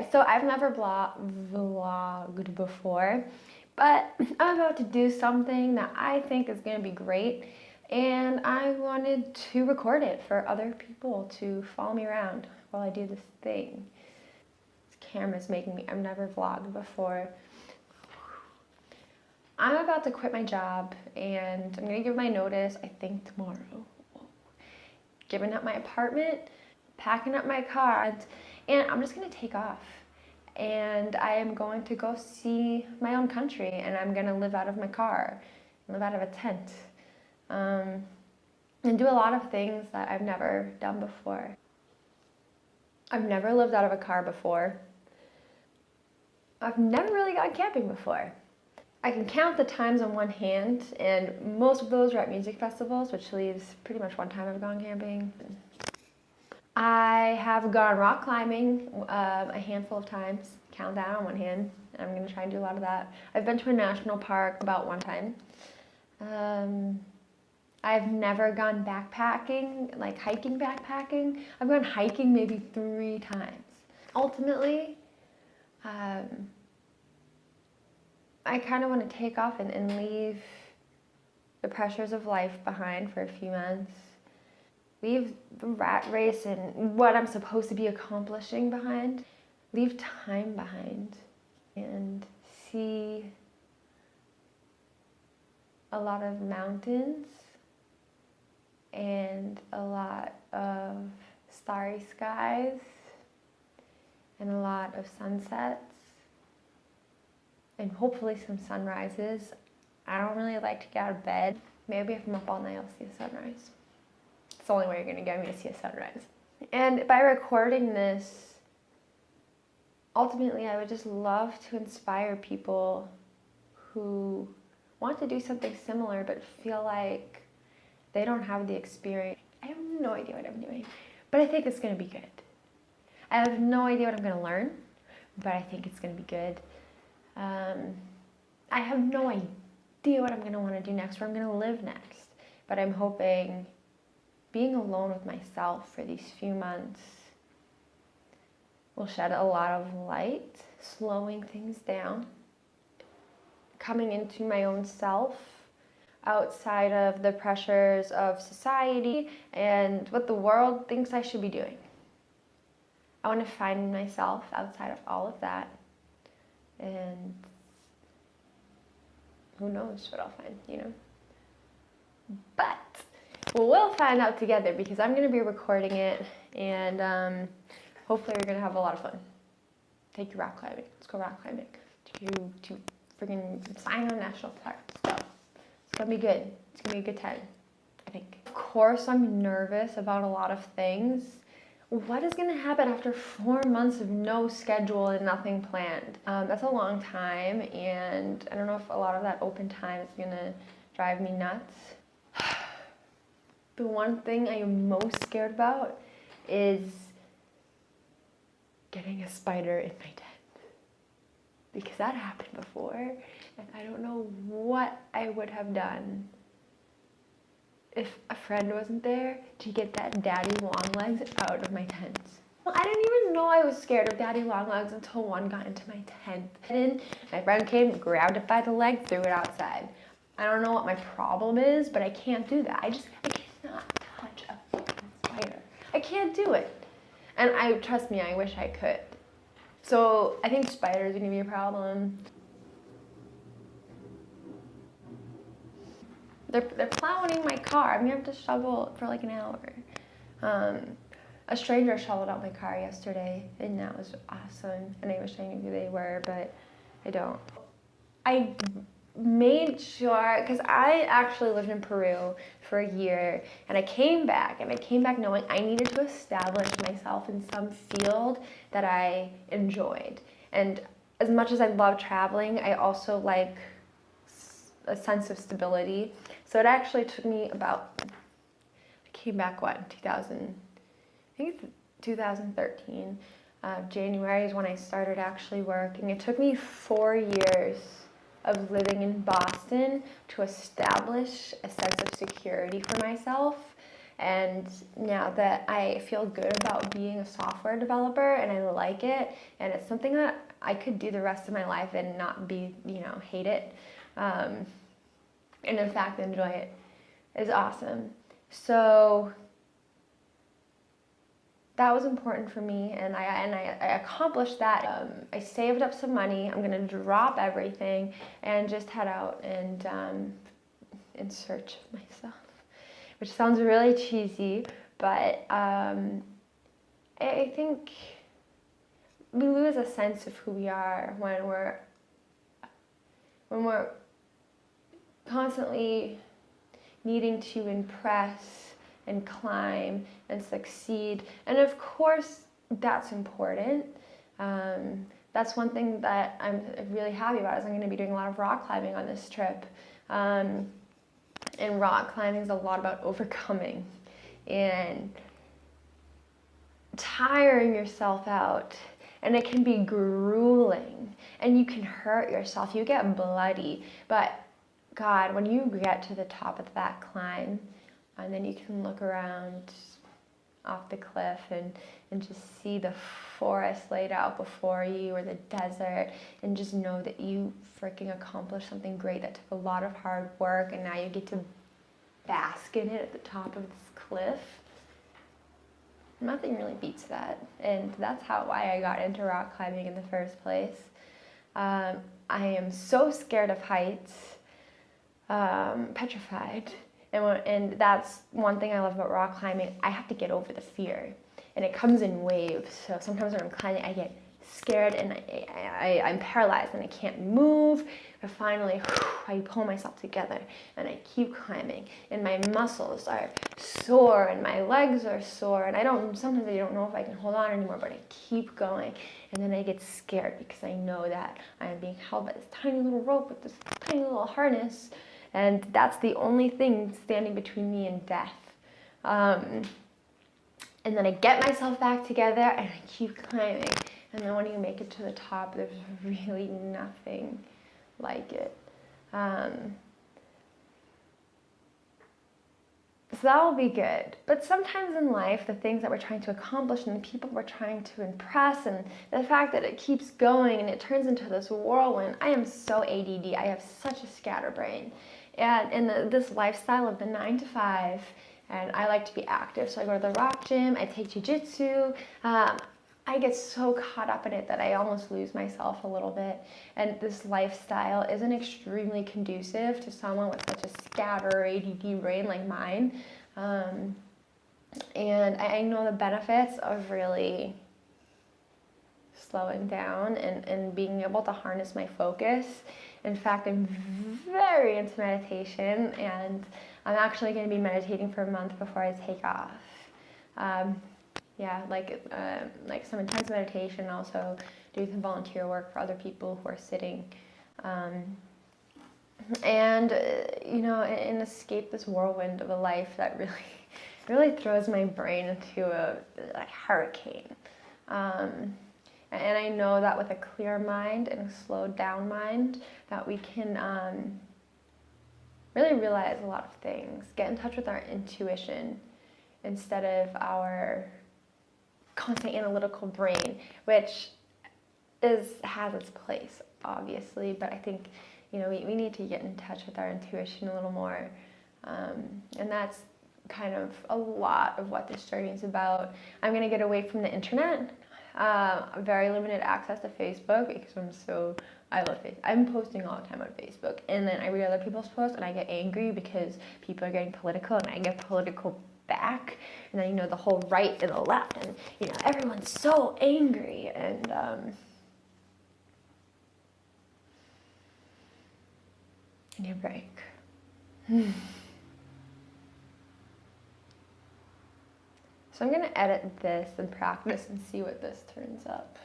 Okay, so I've never vlogged before, but I'm about to do something that I think is going to be great, and I wanted to record it for other people to follow me around while I do this thing. This camera's making me, I've never vlogged before. I'm about to quit my job, and I'm going to give my notice, I think tomorrow. Giving up my apartment, packing up my car, and I'm just going to take off. And I am going to go see my own country, and I'm going to live out of my car, live out of a tent, and do a lot of things that I've never done before. I've never lived out of a car before. I've never really gone camping before. I can count the times on one hand, and most of those are at music festivals, which leaves pretty much one time I've gone camping. I have gone rock climbing a handful of times, count that on one hand. I'm going to try and do a lot of that. I've been to a national park about one time. I've never gone backpacking, like hiking backpacking. I've gone hiking maybe 3 times. Ultimately, I kind of want to take off and leave the pressures of life behind for a few months. Leave the rat race and what I'm supposed to be accomplishing behind. Leave time behind and see a lot of mountains and a lot of starry skies and a lot of sunsets and hopefully some sunrises. I don't really like to get out of bed. Maybe if I'm up all night, I'll see a sunrise. It's the only way you're gonna get me to see a sunrise. And by recording this, ultimately I would just love to inspire people who want to do something similar but feel like they don't have the experience. I have no idea what I'm doing, but I think it's gonna be good. I have no idea what I'm gonna learn, but I think it's gonna be good. I have no idea what I'm gonna wanna do next, where I'm gonna live next, but I'm hoping being alone with myself for these few months will shed a lot of light, slowing things down, coming into my own self, outside of the pressures of society and what the world thinks I should be doing. I want to find myself outside of all of that, and who knows what I'll find, you know? But we'll find out together because I'm going to be recording it, and hopefully we're going to have a lot of fun. Take you rock climbing. Let's go rock climbing. To freaking sign on national park. So it's going to be good. It's going to be a good time, I think. Of course, I'm nervous about a lot of things. What is going to happen after 4 months of no schedule and nothing planned? That's a long time, and I don't know if a lot of that open time is going to drive me nuts. The one thing I am most scared about is getting a spider in my tent, because that happened before, and I don't know what I would have done if a friend wasn't there to get that daddy long legs out of my tent. Well, I didn't even know I was scared of daddy long legs until one got into my tent. And my friend came, grabbed it by the leg, threw it outside. I don't know what my problem is, but I can't do that. I cannot touch a fucking spider. I can't do it. And trust me, I wish I could. So I think spiders are gonna be a problem. They're plowing my car. I'm gonna have to shovel for like an hour. A stranger shoveled out my car yesterday, and that was awesome. And I wish I knew who they were, but I don't. I made sure, because I actually lived in Peru for a year, and I came back knowing I needed to establish myself in some field that I enjoyed. And as much as I love traveling, I also like a sense of stability. So it actually took me about, I came back 2013. January is when I started actually working. It took me 4 years of living in Boston to establish a sense of security for myself And now that I feel good about being a software developer and I like it, and it's something that I could do the rest of my life and not be, hate it, and in fact enjoy it, is awesome. So that was important for me, and I accomplished that. I saved up some money. I'm gonna drop everything and just head out and in search of myself, which sounds really cheesy, but I think we lose a sense of who we are when we're constantly needing to impress and climb and succeed. And of course, that's important. That's one thing that I'm really happy about is I'm going to be doing a lot of rock climbing on this trip. And rock climbing is a lot about overcoming and tiring yourself out. And it can be grueling and you can hurt yourself. You get bloody. But God, when you get to the top of that climb, and then you can look around off the cliff and just see the forest laid out before you or the desert, and just know that you freaking accomplished something great that took a lot of hard work, and now you get to bask in it at the top of this cliff. Nothing really beats that, and that's why I got into rock climbing in the first place. I am so scared of heights. Petrified, and that's one thing I love about rock climbing. I have to get over the fear, and it comes in waves. So sometimes when I'm climbing, I get scared and I'm paralyzed and I can't move. But finally, I pull myself together and I keep climbing, and my muscles are sore and my legs are sore, and sometimes I don't know if I can hold on anymore, but I keep going. And then I get scared because I know that I am being held by this tiny little rope with this tiny little harness. And that's the only thing standing between me and death. And then I get myself back together and I keep climbing. And then when you make it to the top, there's really nothing like it. So that will be good. But sometimes in life, the things that we're trying to accomplish and the people we're trying to impress, and the fact that it keeps going and it turns into this whirlwind. I am so ADD. I have such a scatterbrain. And in this lifestyle of the 9 to 5, and I like to be active. So I go to the rock gym, I take jujitsu. I get so caught up in it that I almost lose myself a little bit. And this lifestyle isn't extremely conducive to someone with such a scatter ADD brain like mine. And I know the benefits of really slowing down and being able to harness my focus. In fact, I'm very into meditation, and I'm actually going to be meditating for a month before I take off. Like some intense meditation, also do some volunteer work for other people who are sitting. And escape this whirlwind of a life that really throws my brain into a hurricane. And I know that with a clear mind and a slowed down mind, that we can really realize a lot of things, get in touch with our intuition instead of our constant analytical brain, which has its place, obviously, but I think we need to get in touch with our intuition a little more, and that's kind of a lot of what this journey is about. I'm going to get away from the internet. Very limited access to Facebook because I love Facebook. I'm posting all the time on Facebook, and then I read other people's posts and I get angry because people are getting political, and I get political back, and then the whole right and the left, and everyone's so angry, and I need a break. So I'm going to edit this and practice and see what this turns up.